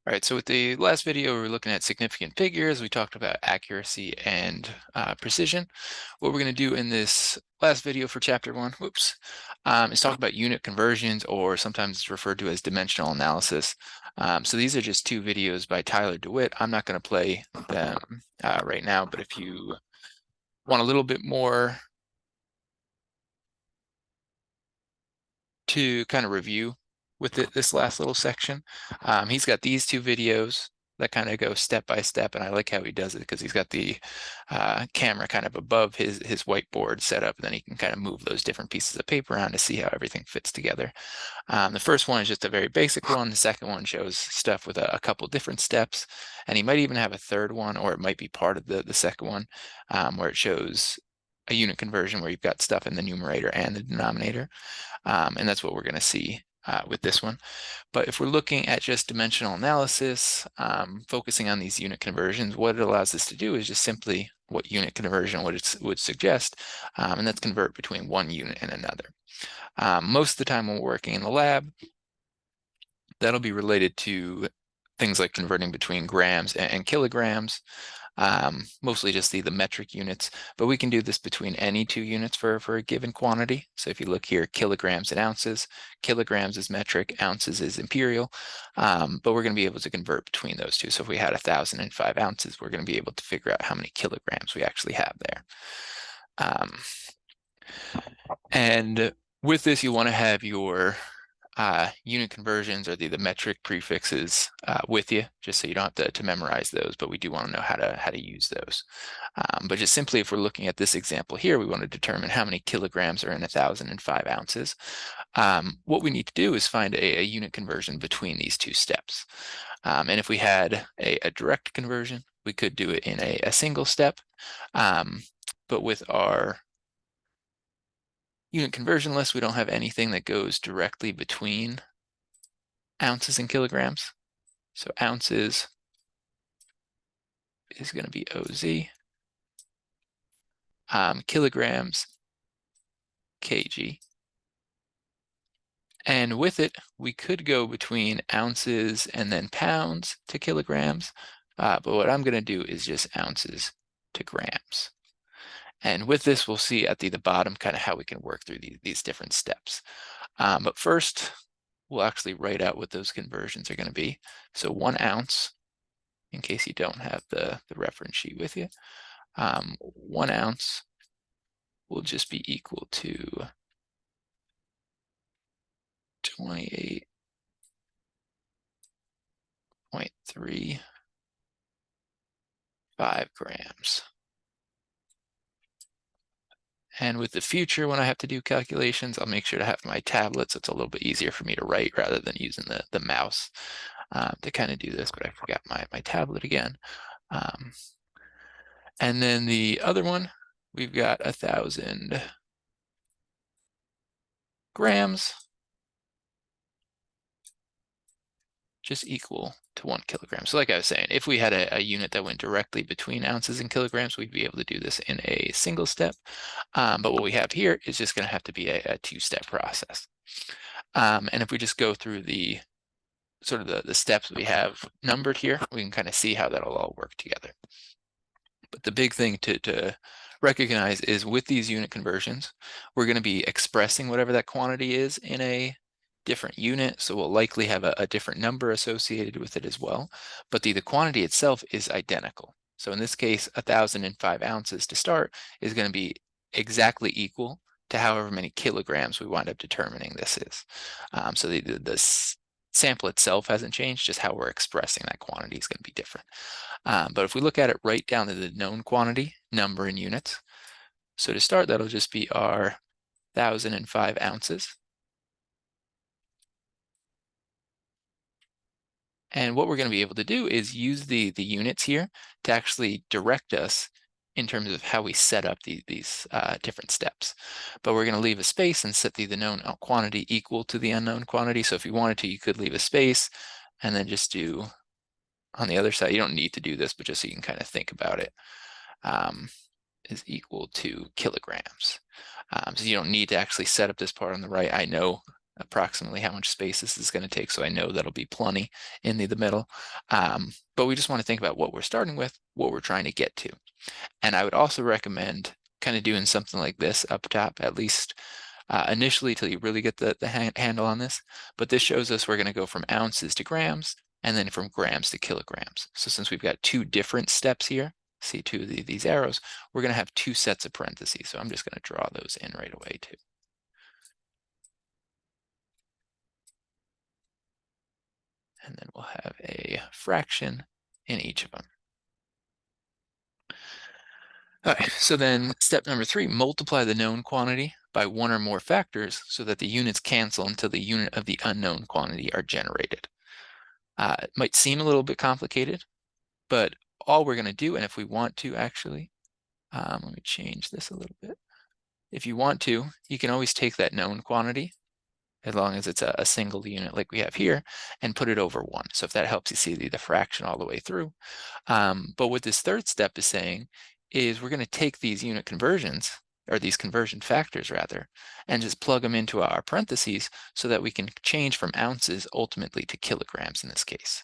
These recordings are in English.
All right, so with the last video, we were looking at significant figures. We talked about accuracy and precision. What we're going to do in this last video for chapter 1, is talk about unit conversions, or sometimes it's referred to as dimensional analysis. So these are just 2 videos by Tyler DeWitt. I'm not going to play them right now, but if you want a little bit more to kind of review with this last little section, he's got these 2 videos that kind of go step by step, and I like how he does it because he's got the camera kind of above his whiteboard set up, and then he can kind of move those different pieces of paper around to see how everything fits together. The first one is just a very basic one. The second one shows stuff with a couple different steps, and he might even have a third one, or it might be part of the second one, where it shows a unit conversion where you've got stuff in the numerator and the denominator. And that's what we're going to see with this one. But if we're looking at just dimensional analysis, focusing on these unit conversions, what it allows us to do is just simply what unit conversion would suggest, and that's convert between one unit and another. Most of the time when we're working in the lab, that'll be related to things like converting between grams and kilograms, mostly just the metric units, but we can do this between any 2 units for a given quantity. So if you look here, kilograms and ounces, kilograms is metric, ounces is imperial, but we're going to be able to convert between those 2. So if we had 1,005 ounces, we're going to be able to figure out how many kilograms we actually have there. And with this, you want to have your unit conversions, or the metric prefixes with you, just so you don't have to memorize those, but we do want to know how to use those. But just simply, if we're looking at this example here, we want to determine how many kilograms are in 1,005 ounces. What we need to do is find a unit conversion between these 2 steps. And if we had a direct conversion, we could do it in a single step. But with our unit conversion list, we don't have anything that goes directly between ounces and kilograms. So ounces is going to be OZ. Kilograms, kg. And with it, we could go between ounces and then pounds to kilograms. But what I'm going to do is just ounces to grams. And with this, we'll see at the bottom kind of how we can work through these different steps. But first, we'll actually write out what those conversions are going to be. So 1 ounce, in case you don't have the reference sheet with you, 1 ounce will just be equal to 28.35 grams. And with the future, when I have to do calculations, I'll make sure to have my tablet, so it's a little bit easier for me to write rather than using the mouse to kind of do this, but I forgot my tablet again. And then the other one, we've got 1,000 grams, just equal to 1 kilogram. So like I was saying, if we had a unit that went directly between ounces and kilograms, we'd be able to do this in a single step. But what we have here is just going to have to be a 2-step process. And if we just go through the sort of the steps we have numbered here, we can kind of see how that'll all work together. But the big thing to recognize is with these unit conversions, we're going to be expressing whatever that quantity is in a different unit, so we'll likely have a different number associated with it as well, but the quantity itself is identical. So in this case, 1,005 ounces to start is going to be exactly equal to however many kilograms we wind up determining this is. So the sample itself hasn't changed, just how we're expressing that quantity is going to be different. But if we look at it right down to the known quantity, number in units, so to start, that'll just be our 1,005 ounces. And what we're going to be able to do is use the units here to actually direct us in terms of how we set up these different steps. But we're going to leave a space and set the known quantity equal to the unknown quantity. So if you wanted to, you could leave a space and then just do on the other side. You don't need to do this, but just so you can kind of think about it, is equal to kilograms. So you don't need to actually set up this part on the right. I know approximately how much space this is going to take, so I know that'll be plenty in the middle. But we just want to think about what we're starting with, what we're trying to get to. And I would also recommend kind of doing something like this up top, at least initially till you really get the handle on this. But this shows us we're going to go from ounces to grams, and then from grams to kilograms. So since we've got two different steps here, see two of these arrows, we're going to have two sets of parentheses. So I'm just going to draw those in right away too. And then we'll have a fraction in each of them. All right, so then step number 3, multiply the known quantity by one or more factors so that the units cancel until the unit of the unknown quantity are generated. It might seem a little bit complicated, but all we're going to do, and if we want to actually, let me change this a little bit. If you want to, you can always take that known quantity, as long as it's a single unit like we have here, and put it over 1. So if that helps you see the fraction all the way through. But what this third step is saying is we're going to take these unit conversions, or these conversion factors rather, and just plug them into our parentheses so that we can change from ounces ultimately to kilograms in this case.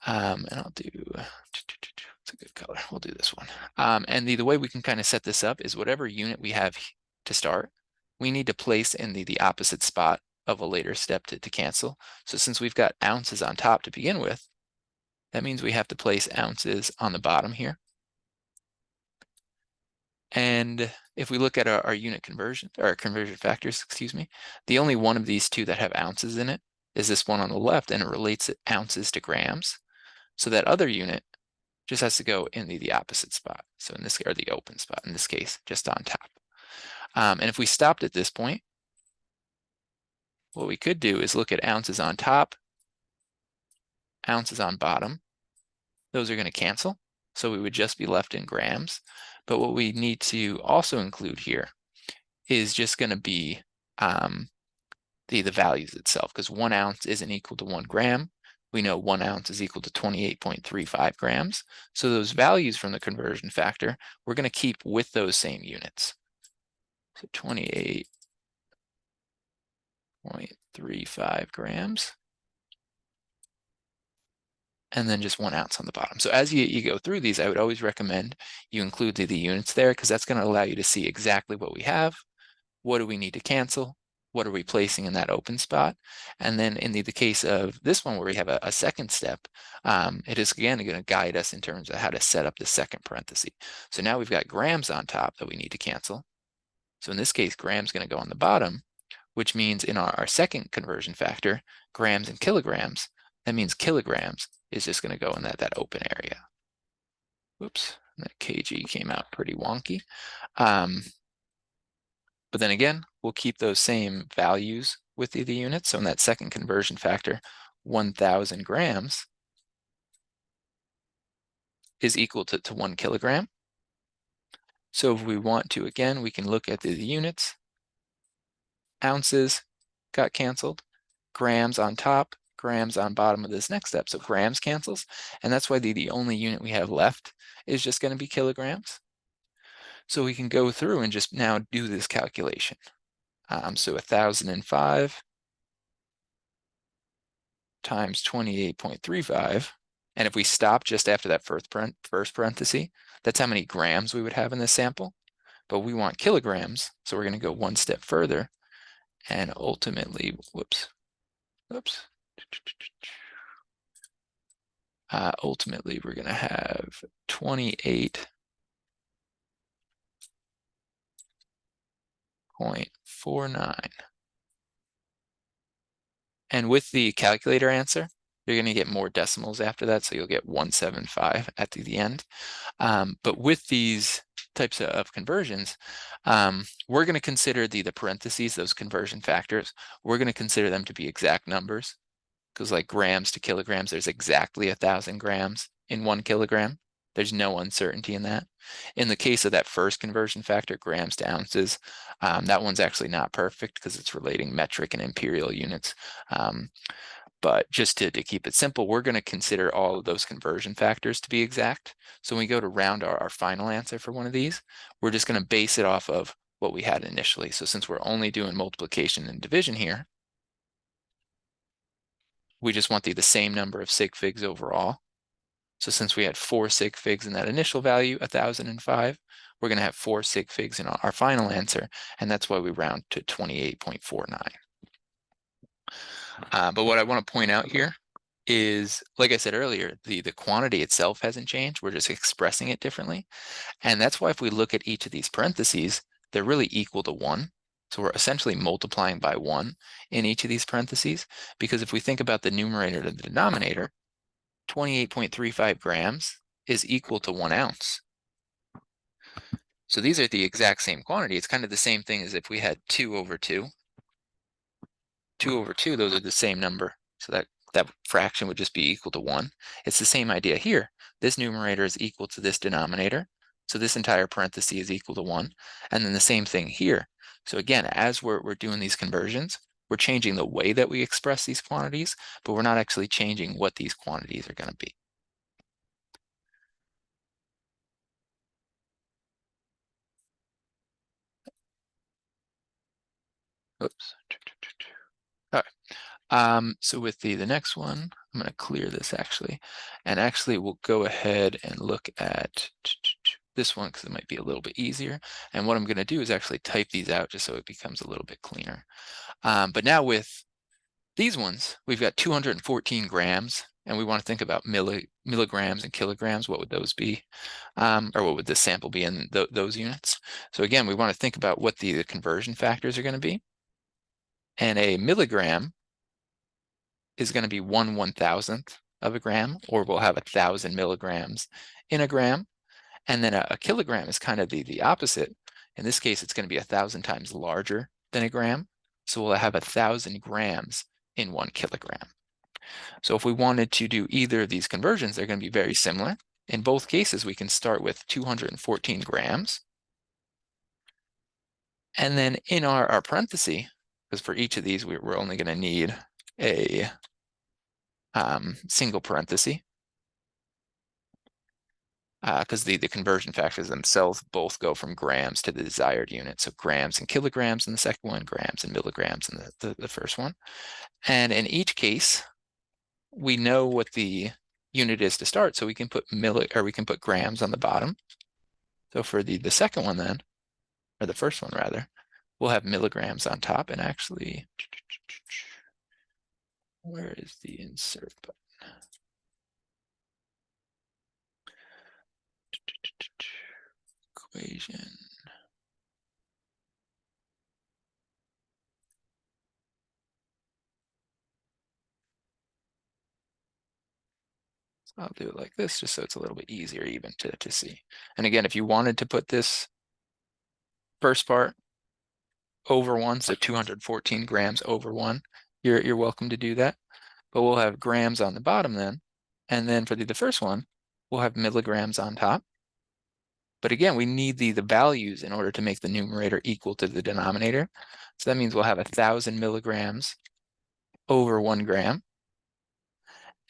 And I'll do, it's a good color, we'll do this one. And the way we can kind of set this up is whatever unit we have to start, we need to place in the opposite spot of a later step to cancel. So since we've got ounces on top to begin with, that means we have to place ounces on the bottom here. And if we look at our unit conversion, or conversion factors, excuse me, the only one of these two that have ounces in it is this one on the left, and it relates ounces to grams. So that other unit just has to go in the opposite spot. So in this, or the open spot, in this case, just on top. And if we stopped at this point, what we could do is look at ounces on top, ounces on bottom. Those are going to cancel. So we would just be left in grams. But what we need to also include here is just going to be the values itself, because 1 ounce isn't equal to 1 gram. We know 1 ounce is equal to 28.35 grams. So those values from the conversion factor, we're going to keep with those same units. So 28.35 grams. And then just 1 ounce on the bottom. So as you go through these, I would always recommend you include the units there, because that's going to allow you to see exactly what we have. What do we need to cancel? What are we placing in that open spot? And then in the case of this one where we have a second step, it is again going to guide us in terms of how to set up the second parenthesis. So now we've got grams on top that we need to cancel. So in this case, grams going to go on the bottom, which means in our second conversion factor, grams and kilograms, that means kilograms is just going to go in that open area. Whoops, that kg came out pretty wonky. But then again, we'll keep those same values with the units. So in that second conversion factor, 1,000 grams is equal to 1 kilogram. So if we want to, again, we can look at the units. Ounces got canceled, grams on top, grams on bottom of this next step. So grams cancels, and that's why the only unit we have left is just going to be kilograms. So we can go through and just now do this calculation. So 1,005 times 28.35. And if we stop just after that first parenthesis, that's how many grams we would have in this sample. But we want kilograms, so we're going to go one step further. And ultimately, ultimately, we're going to have 28.49. And with the calculator answer, you're going to get more decimals after that, so you'll get 175 at the end. But with these types of conversions, we're going to consider the parentheses, those conversion factors, we're going to consider them to be exact numbers, because like grams to kilograms, there's exactly 1,000 grams in 1 kilogram. There's no uncertainty in that. In the case of that first conversion factor, grams to ounces, that one's actually not perfect because it's relating metric and imperial units. But just to keep it simple, we're going to consider all of those conversion factors to be exact. So when we go to round our final answer for one of these, we're just going to base it off of what we had initially. So since we're only doing multiplication and division here, we just want the same number of sig figs overall. So since we had 4 sig figs in that initial value, 1005, we're going to have 4 sig figs in our final answer, and that's why we round to 28.49. But what I want to point out here is, like I said earlier, the quantity itself hasn't changed. We're just expressing it differently. And that's why if we look at each of these parentheses, they're really equal to 1. So we're essentially multiplying by 1 in each of these parentheses, because if we think about the numerator to the denominator, 28.35 grams is equal to 1 ounce. So these are the exact same quantity. It's kind of the same thing as if we had 2 over 2. 2 over 2, those are the same number. So that fraction would just be equal to 1. It's the same idea here. This numerator is equal to this denominator. So this entire parenthesis is equal to 1. And then the same thing here. So again, as we're doing these conversions, we're changing the way that we express these quantities, but we're not actually changing what these quantities are going to be. Oops. All right. So with the next one, I'm going to clear this actually. And actually, we'll go ahead and look at this one because it might be a little bit easier. And what I'm going to do is actually type these out just so it becomes a little bit cleaner. But now with these ones, we've got 214 grams, and we want to think about milligrams and kilograms. What would those be? Or what would the sample be in those units? So again, we want to think about what the conversion factors are going to be. And a milligram is going to be 1/1000th of a gram, or we'll have 1,000 milligrams in a gram. And then a kilogram is kind of the opposite. In this case, it's going to be 1,000 times larger than a gram. So we'll have 1,000 grams in 1 kilogram. So if we wanted to do either of these conversions, they're going to be very similar. In both cases, we can start with 214 grams. And then in our parenthesis, because for each of these, we're only going to need a single parenthesis, because the conversion factors themselves both go from grams to the desired unit. So grams and kilograms in the second one, grams and milligrams in the first one. And in each case, we know what the unit is to start, so we can put grams on the bottom. So for the second one then, or the first one rather, we'll have milligrams on top. And actually, where is the insert button? Equation. So I'll do it like this, just so it's a little bit easier even to see. And again, if you wanted to put this first part over 1, so 214 grams over 1, you're welcome to do that. But we'll have grams on the bottom then. And then for the first one, we'll have milligrams on top. But again, we need the values in order to make the numerator equal to the denominator. So that means we'll have 1,000 milligrams over 1 gram.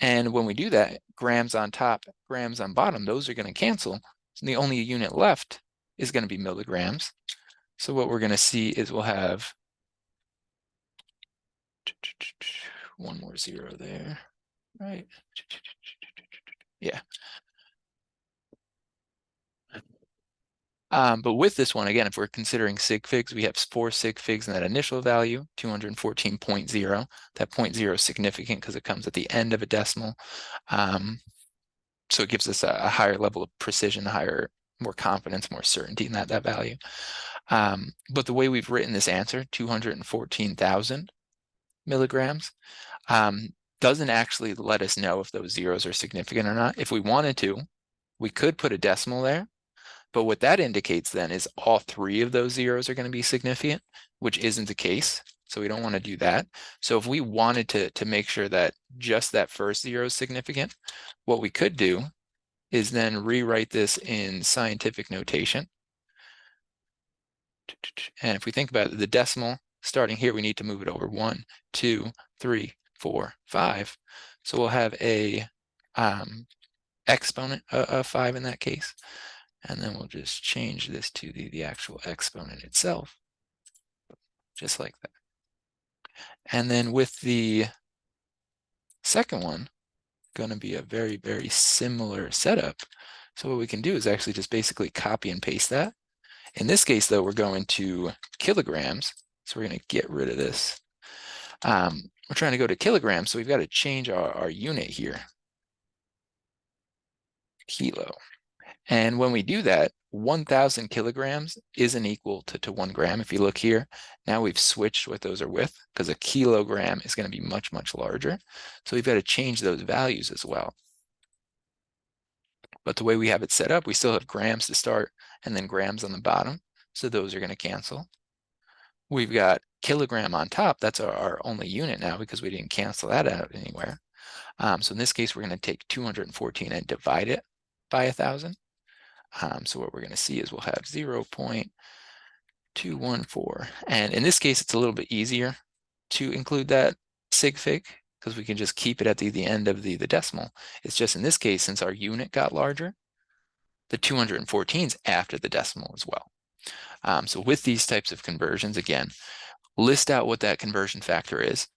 And when we do that, grams on top, grams on bottom, those are going to cancel. So the only unit left is going to be milligrams. So what we're going to see is we'll have one more 0 there, right? Yeah. But with this one, again, if we're considering sig figs, we have 4 sig figs in that initial value, 214.0. That 0.0 is significant because it comes at the end of a decimal. So it gives us a higher level of precision, more confidence, more certainty in that value. But the way we've written this answer, 214,000 milligrams, doesn't actually let us know if those zeros are significant or not. If we wanted to, we could put a decimal there. But what that indicates then is all 3 of those zeros are going to be significant, which isn't the case. So we don't want to do that. So if we wanted to make sure that just that first 0 is significant, what we could do is then rewrite this in scientific notation. And if we think about it, the decimal, starting here, we need to move it over 1, 2, 3, 4, 5. So we'll have a exponent of 5 in that case. And then we'll just change this to the actual exponent itself, just like that. And then with the second one, going to be a very, very similar setup. So what we can do is actually just basically copy and paste that. In this case, though, we're going to kilograms. So we're going to get rid of this. We're trying to go to kilograms, so we've got to change our unit here. Kilo. And when we do that, 1,000 kilograms isn't equal to 1 gram. If you look here, now we've switched what those are with, because a kilogram is going to be much, much larger. So we've got to change those values as well. But the way we have it set up, we still have grams to start and then grams on the bottom. So those are going to cancel. We've got kilogram on top. That's our only unit now because we didn't cancel that out anywhere. So in this case, we're going to take 214 and divide it by 1,000. So what we're going to see is we'll have 0.214. And in this case, it's a little bit easier to include that sig fig because we can just keep it at the end of the decimal. It's just in this case, since our unit got larger, the 214 is after the decimal as well. So with these types of conversions, again, list out what that conversion factor is.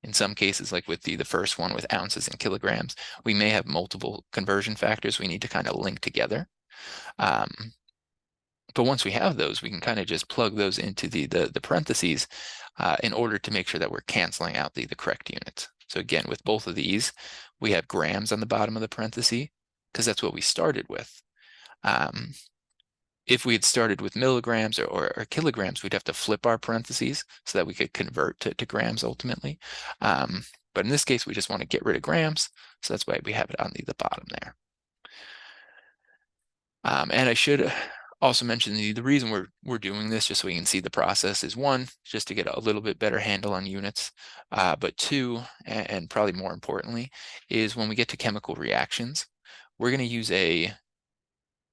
In some cases, like with the first one with ounces and kilograms, we may have multiple conversion factors we need to kind of link together. But once we have those, we can kind of just plug those into the parentheses in order to make sure that we're canceling out the correct units. So again, with both of these, we have grams on the bottom of the parenthesis because that's what we started with. If we had started with milligrams or kilograms, we'd have to flip our parentheses so that we could convert to grams ultimately. But in this case, we just want to get rid of grams. So that's why we have it on the bottom there. And I should also mention the reason we're doing this, just so we can see the process, is one, just to get a little bit better handle on units. But two, and probably more importantly, is when we get to chemical reactions, we're going to use a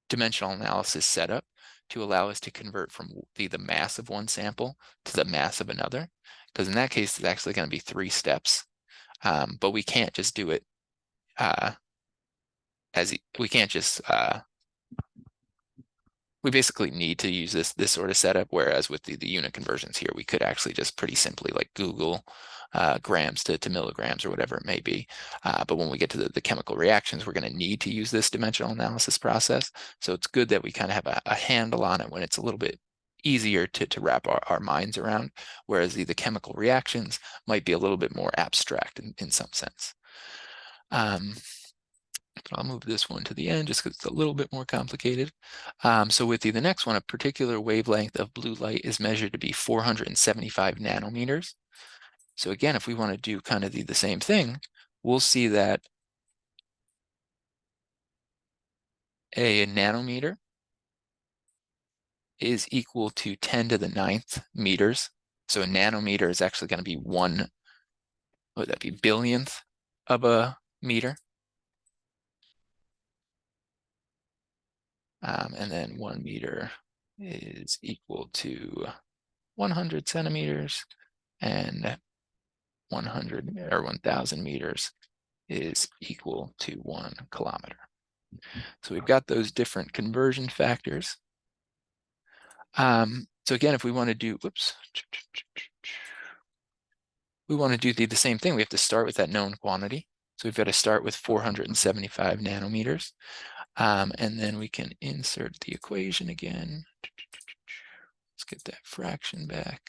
dimensional analysis setup to allow us to convert from the mass of one sample to the mass of another. Because in that case, it's actually going to be 3 steps. But we can't just do it we can't just we basically need to use this sort of setup, whereas with the unit conversions here, we could actually just pretty simply like Google grams to milligrams or whatever it may be. But when we get to the chemical reactions, we're going to need to use this dimensional analysis process. So it's good that we kind of have a handle on it when it's a little bit easier to wrap our minds around, whereas the chemical reactions might be a little bit more abstract in some sense. But I'll move this one to the end just because it's a little bit more complicated. So with the next one, a particular wavelength of blue light is measured to be 475 nanometers. So again, if we want to do kind of the same thing, we'll see that a nanometer is equal to 10 to the 9th meters. So a nanometer is actually going to be what would that be, billionth of a meter. And then 1 meter is equal to 100 centimeters, and 100 or 1,000 meters is equal to 1 kilometer. So we've got those different conversion factors. So again, if we want to do, we want to do the same thing. We have to start with that known quantity. So we've got to start with 475 nanometers. And then we can insert the equation again. Let's get that fraction back.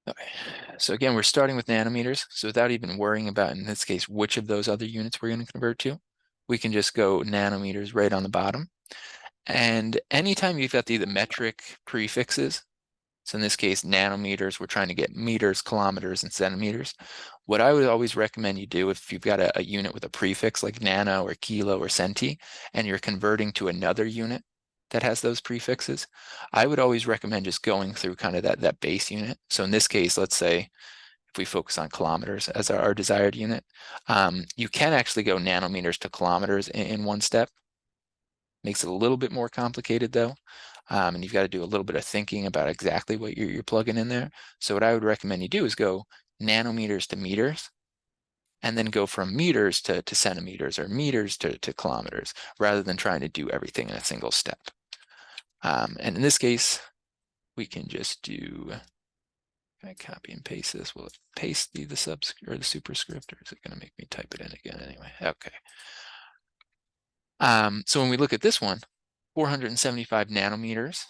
Okay. So again, we're starting with nanometers. So without even worrying about, in this case, which of those other units we're going to convert to, we can just go nanometers right on the bottom. And anytime you've got the metric prefixes, so in this case, nanometers, we're trying to get meters, kilometers, and centimeters. What I would always recommend you do if you've got a unit with a prefix like nano or kilo or centi, and you're converting to another unit that has those prefixes, I would always recommend just going through kind of that base unit. So in this case, let's say if we focus on kilometers as our desired unit, you can actually go nanometers to kilometers in one step. Makes it a little bit more complicated though. And you've got to do a little bit of thinking about exactly what you're plugging in there. So what I would recommend you do is go nanometers to meters, and then go from meters to centimeters or meters to kilometers, rather than trying to do everything in a single step. And in this case, we can just do, can I copy and paste this? Will it paste the subscript or the superscript, or is it going to make me type it in again anyway? Okay. So when we look at this one, 475 nanometers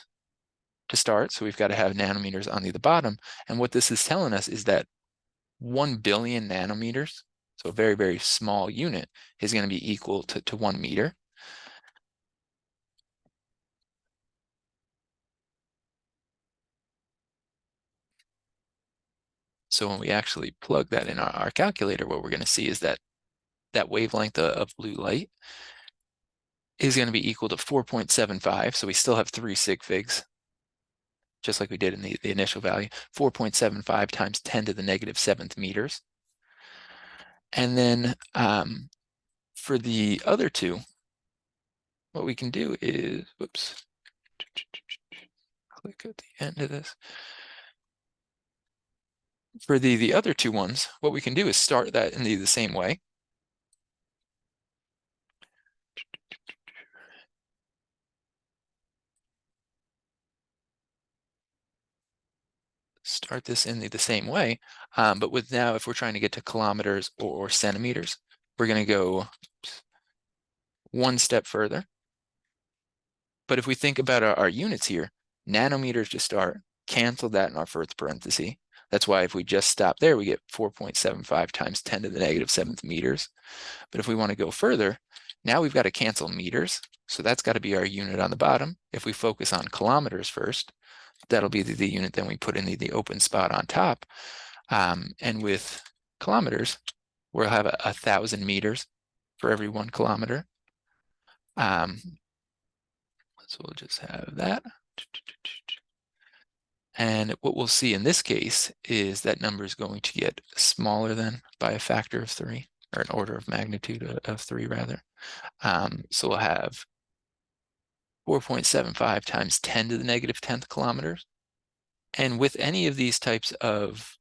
to start. So we've got to have nanometers on the bottom. And what this is telling us is that 1 billion nanometers, so a very, very small unit, is going to be equal to 1 meter. So when we actually plug that in our calculator, what we're going to see is that that wavelength of blue light is going to be equal to 4.75. So we still have 3 sig figs, just like we did in the initial value, 4.75 times 10 to the negative 7th meters. And then for the other two, what we can do is, whoops, click at the end of this. For the other two ones, what we can do is start that in the same way. Start this in the same way, but with now, if we're trying to get to kilometers or centimeters, we're going to go one step further. But if we think about our units here, nanometers to start, cancel that in our first parenthesis. That's why if we just stop there, we get 4.75 times 10 to the negative 7th meters. But if we want to go further, now we've got to cancel meters. So that's got to be our unit on the bottom. If we focus on kilometers first, that'll be the unit then we put in the open spot on top. And with kilometers, we'll have 1,000 meters for every 1 kilometer. So we'll just have that. And what we'll see in this case is that number is going to get smaller than by a factor of 3, or an order of magnitude of 3 rather. So we'll have 4.75 times 10 to the negative 10th kilometers. And with any of these types of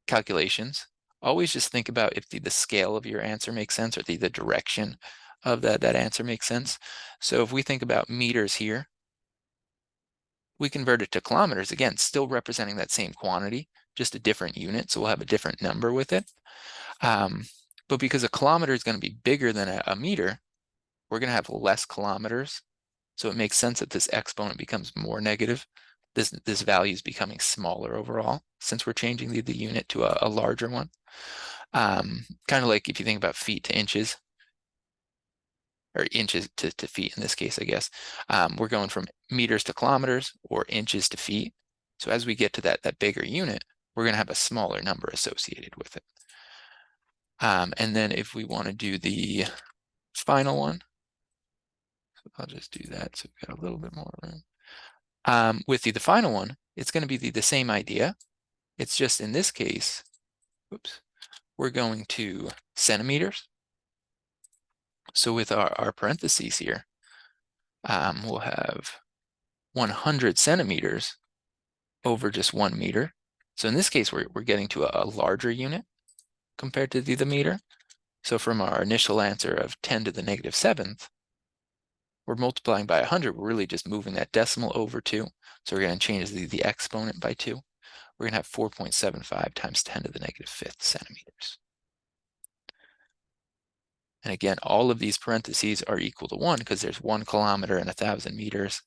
calculations, always just think about if the scale of your answer makes sense, or the direction of that answer makes sense. So if we think about meters here, we convert it to kilometers, again, still representing that same quantity, just a different unit. So we'll have a different number with it. But because a kilometer is going to be bigger than a meter, we're going to have less kilometers. So it makes sense that this exponent becomes more negative. This value is becoming smaller overall, since we're changing the unit to a larger one. Kind of like if you think about feet to inches, or inches to feet in this case, I guess. We're going from meters to kilometers, or inches to feet. So as we get to that bigger unit, we're going to have a smaller number associated with it. And then if we want to do the final one, so I'll just do that so we've got a little bit more room. With the final one, it's going to be the same idea. It's just in this case, oops, we're going to centimeters. So with our parentheses here, we'll have 100 centimeters over just 1 meter. So in this case, we're getting to a larger unit compared to the meter. So from our initial answer of 10 to the negative 7th, we're multiplying by 100. We're really just moving that decimal over 2. So we're going to change the exponent by 2. We're going to have 4.75 times 10 to the negative 5th centimeters. And again, all of these parentheses are equal to 1, because there's 1 kilometer and 1,000 meters.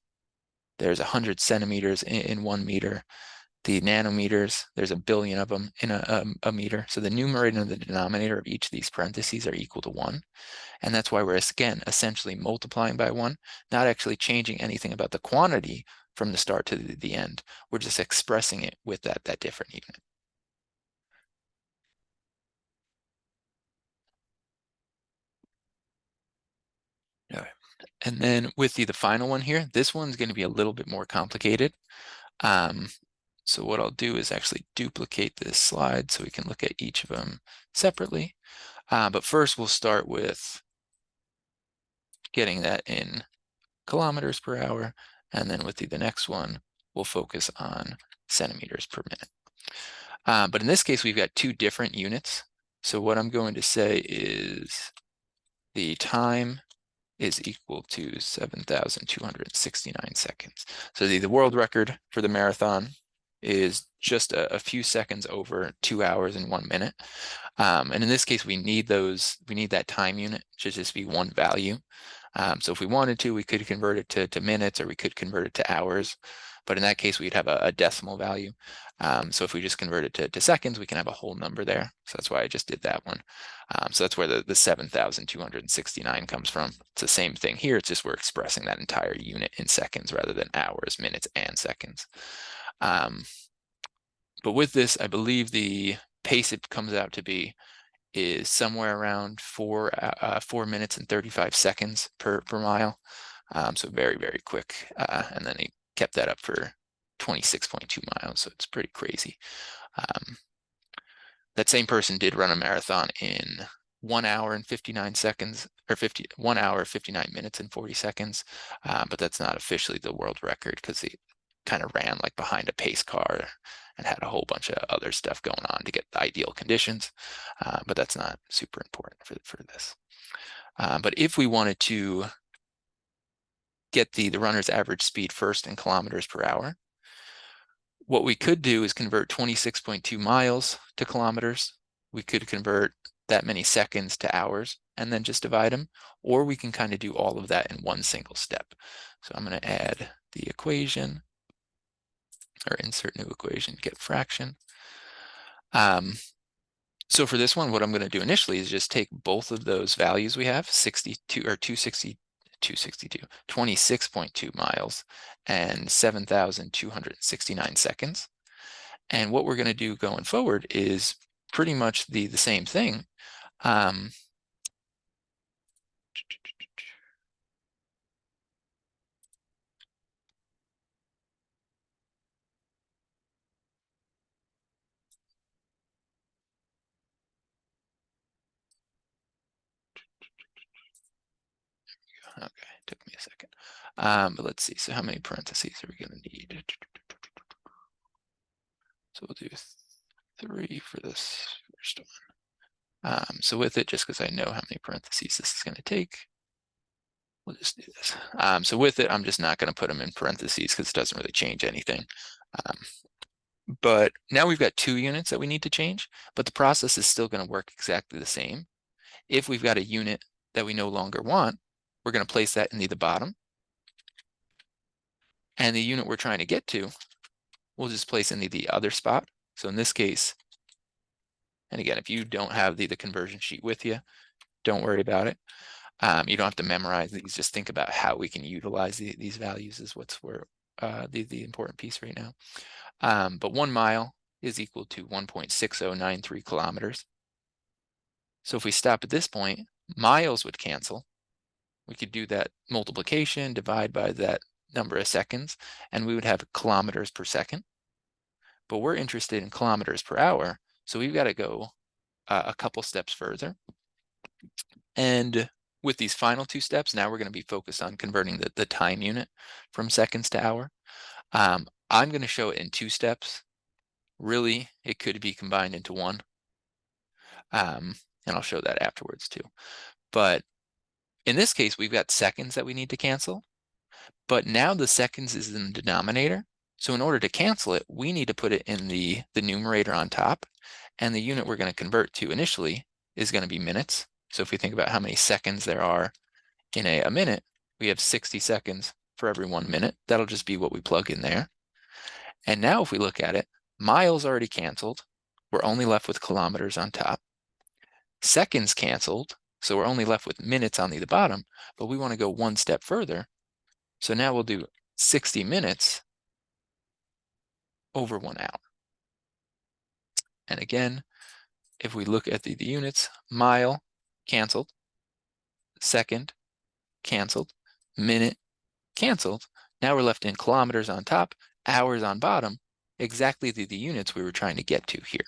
There's 100 centimeters in 1 meter. The nanometers, there's 1 billion of them in a meter. So the numerator and the denominator of each of these parentheses are equal to 1. And that's why we're, again, essentially multiplying by 1, not actually changing anything about the quantity from the start to the end. We're just expressing it with that different unit. All right. And then with the final one here, this one's going to be a little bit more complicated. So what I'll do is actually duplicate this slide so we can look at each of them separately. But first we'll start with getting that in kilometers per hour. And then with the next one, we'll focus on centimeters per minute. But in this case, we've got 2 different units. So what I'm going to say is the time is equal to 7,269 seconds. So the world record for the marathon is just a few seconds over 2 hours and 1 minute. And in this case, we need that time unit to just be one value. So if we wanted to, we could convert it to minutes, or we could convert it to hours. But in that case, we'd have a decimal value. So if we just convert it to seconds, we can have a whole number there. So that's why I just did that one. So that's where the 7,269 comes from. It's the same thing here. It's just we're expressing that entire unit in seconds rather than hours, minutes, and seconds. But with this, I believe the pace it comes out to be is somewhere around 4 minutes and 35 seconds per mile. So very, very quick. And then he kept that up for 26.2 miles. So it's pretty crazy. That same person did run a marathon in 1 hour and 59 seconds, or 1 hour, 59 minutes and 40 seconds. But that's not officially the world record because he kind of ran like behind a pace car and had a whole bunch of other stuff going on to get the ideal conditions. But that's not super important for this. But if we wanted to get the runner's average speed first in kilometers per hour, what we could do is convert 26.2 miles to kilometers. We could convert that many seconds to hours and then just divide them, or we can kind of do all of that in one single step. So I'm going to add the equation, or insert new equation, get fraction. So for this one, what I'm going to do initially is just take both of those values we have, 62 or 262, 26.2 miles and 7,269 seconds. And what we're going to do going forward is pretty much the same thing. Okay, took me a second. But let's see. So how many parentheses are we going to need? So we'll do 3 for this first one. So with it, just because I know how many parentheses this is going to take, we'll just do this. So with it, I'm just not going to put them in parentheses because it doesn't really change anything. But now we've got 2 units that we need to change, but the process is still going to work exactly the same. If we've got a unit that we no longer want, we're going to place that in the bottom. And the unit we're trying to get to, we'll just place in the other spot. So in this case, and again, if you don't have the conversion sheet with you, don't worry about it. You don't have to memorize these, just think about how we can utilize these values is what's where the important piece right now. But 1 mile is equal to 1.6093 kilometers. So if we stop at this point, miles would cancel. We could do that multiplication, divide by that number of seconds, and we would have kilometers per second. But we're interested in kilometers per hour, so we've got to go a couple steps further. And with these final 2 steps, now we're going to be focused on converting the time unit from seconds to hour. I'm going to show it in 2 steps. Really, it could be combined into one. And I'll show that afterwards too. But in this case, we've got seconds that we need to cancel. But now the seconds is in the denominator. So in order to cancel it, we need to put it in the numerator on top. And the unit we're going to convert to initially is going to be minutes. So if we think about how many seconds there are in a minute, we have 60 seconds for every 1 minute. That'll just be what we plug in there. And now if we look at it, miles already canceled. We're only left with kilometers on top. Seconds canceled. So we're only left with minutes on the bottom, but we want to go 1 step further. So now we'll do 60 minutes over 1 hour. And again, if we look at the units, mile canceled, second canceled, minute canceled. Now we're left in kilometers on top, hours on bottom, exactly the units we were trying to get to here.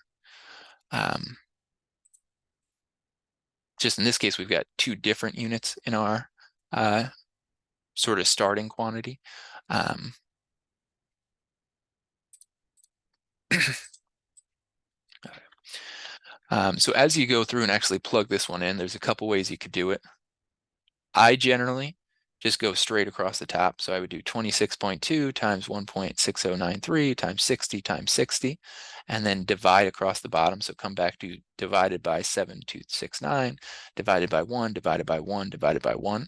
Just in this case, we've got 2 different units in our sort of starting quantity. So as you go through and actually plug this one in, there's a couple ways you could do it. I generally just go straight across the top. So I would do 26.2 times 1.6093 times 60 times 60, and then divide across the bottom. So come back to divided by 7269, divided by 1, divided by 1, divided by 1.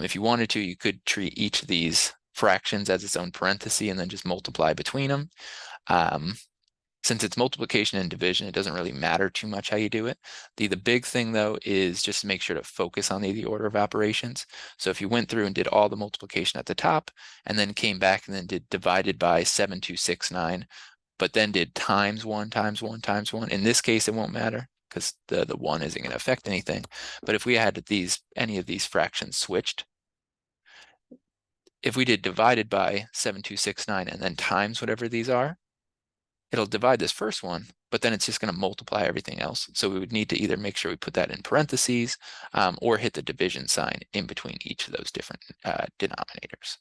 If you wanted to, you could treat each of these fractions as its own parenthesis and then just multiply between them. Since it's multiplication and division, it doesn't really matter too much how you do it. The big thing though is just to make sure to focus on the order of operations. So if you went through and did all the multiplication at the top and then came back and then did divided by 7269, but then did times 1 times 1 times 1, in this case it won't matter because the 1 isn't going to affect anything. But if we had any of these fractions switched, if we did divided by 7269 and then times whatever these are, it'll divide this first one, but then it's just going to multiply everything else. So we would need to either make sure we put that in parentheses or hit the division sign in between each of those different denominators.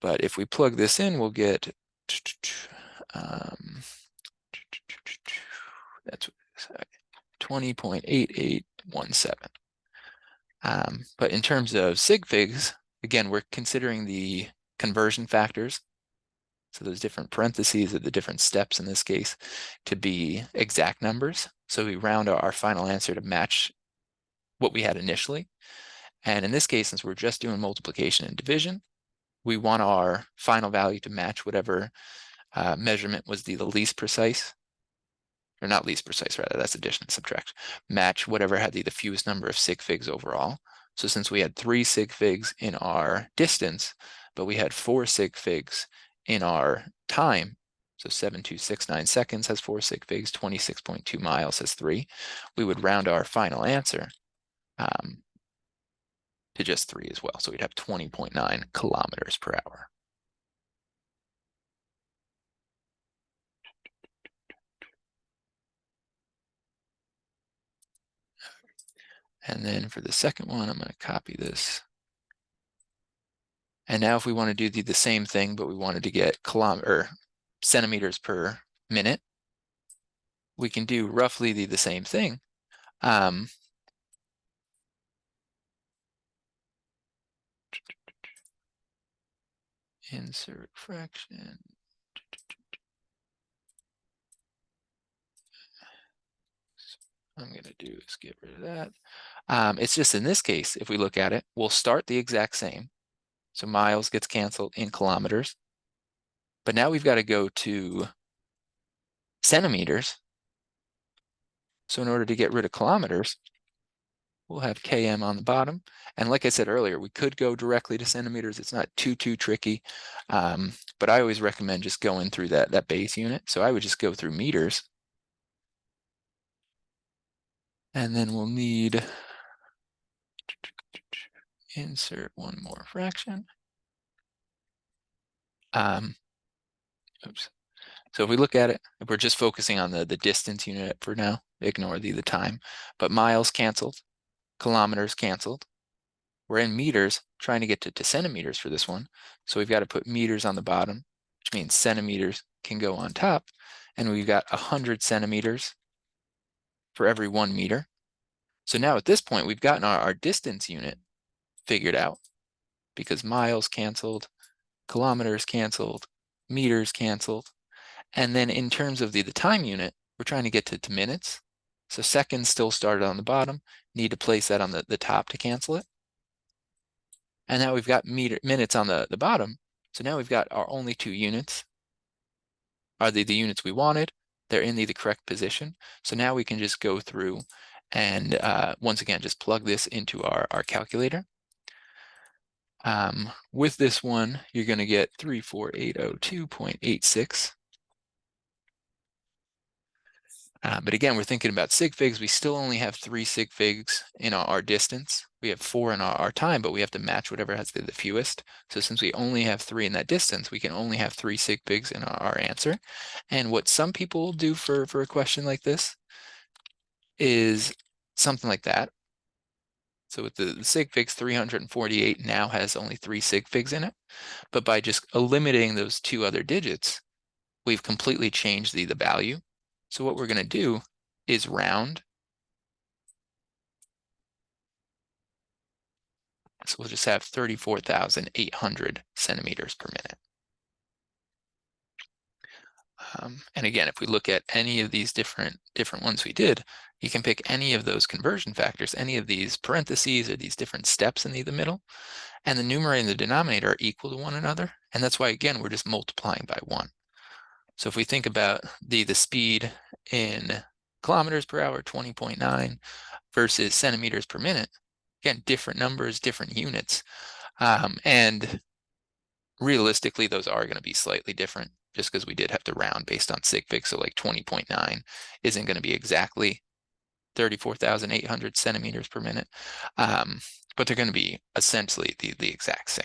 But if we plug this in, we'll get that's 20.8817. But in terms of sig figs, again, we're considering the conversion factors. So those different parentheses are the different steps in this case to be exact numbers. So we round our final answer to match what we had initially. And in this case, since we're just doing multiplication and division, we want our final value to match whatever measurement was the least precise, or not least precise, rather, that's addition and subtraction, match whatever had the fewest number of sig figs overall. So since we had 3 sig figs in our distance, but we had 4 sig figs in our time, so 7269 seconds has 4 sig figs, 26.2 miles has 3, we would round our final answer to just 3 as well. So we'd have 20.9 kilometers per hour. And then for the second one, I'm going to copy this. And now if we want to do the same thing, but we wanted to get centimeters per minute, we can do roughly the same thing. Insert fraction. I'm going to do is get rid of that. It's just in this case, if we look at it, we'll start the exact same. So miles gets canceled in kilometers. But now we've got to go to centimeters. So in order to get rid of kilometers, we'll have km on the bottom. And like I said earlier, we could go directly to centimeters. It's not too tricky. But I always recommend just going through that base unit. So I would just go through meters. And then we'll need insert one more fraction. Oops. So if we look at it, if we're just focusing on the distance unit for now, ignore the time, but miles canceled, kilometers canceled. We're in meters, trying to get to centimeters for this one. So we've got to put meters on the bottom, which means centimeters can go on top. And we've got 100 centimeters for every 1 meter. So now at this point, we've gotten our distance unit figured out because miles canceled, kilometers canceled, meters canceled. And then in terms of the time unit, we're trying to get to minutes. So seconds still started on the bottom, need to place that on the top to cancel it. And now we've got minutes on the bottom. So now we've got our only 2 units are the units we wanted. They're in the correct position. So now we can just go through and once again, just plug this into our calculator. With this one, you're going to get 34802.86. But again, we're thinking about sig figs. We still only have 3 sig figs in our distance. We have 4 in our time, but we have to match whatever has the fewest. So since we only have 3 in that distance, we can only have 3 sig figs in our answer. And what some people do for a question like this is something like that. So with the sig figs, 348 now has only 3 sig figs in it. But by just eliminating those 2 other digits, we've completely changed the value. So what we're going to do is round. So we'll just have 34,800 centimeters per minute. And again, if we look at any of these different ones we did, you can pick any of those conversion factors, any of these parentheses or these different steps in the middle, and the numerator and the denominator are equal to one another. And that's why, again, we're just multiplying by 1. So if we think about the speed in kilometers per hour, 20.9 versus centimeters per minute, again, different numbers, different units. And realistically, those are going to be slightly different just because we did have to round based on sig fig. So like 20.9 isn't going to be exactly 34,800 centimeters per minute, but they're going to be essentially the exact same.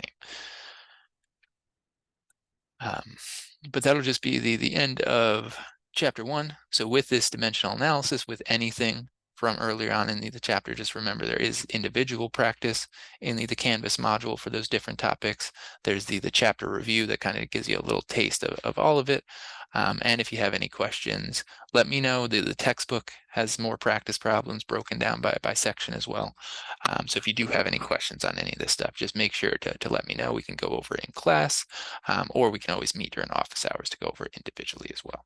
But that'll just be the end of chapter 1. So with this dimensional analysis, with anything from earlier on in the chapter, just remember there is individual practice in the Canvas module for those different topics. There's the chapter review that kind of gives you a little taste of all of it. And if you have any questions, let me know. The textbook has more practice problems broken down by section as well. So if you do have any questions on any of this stuff, just make sure to let me know. We can go over it in class, or we can always meet during office hours to go over it individually as well.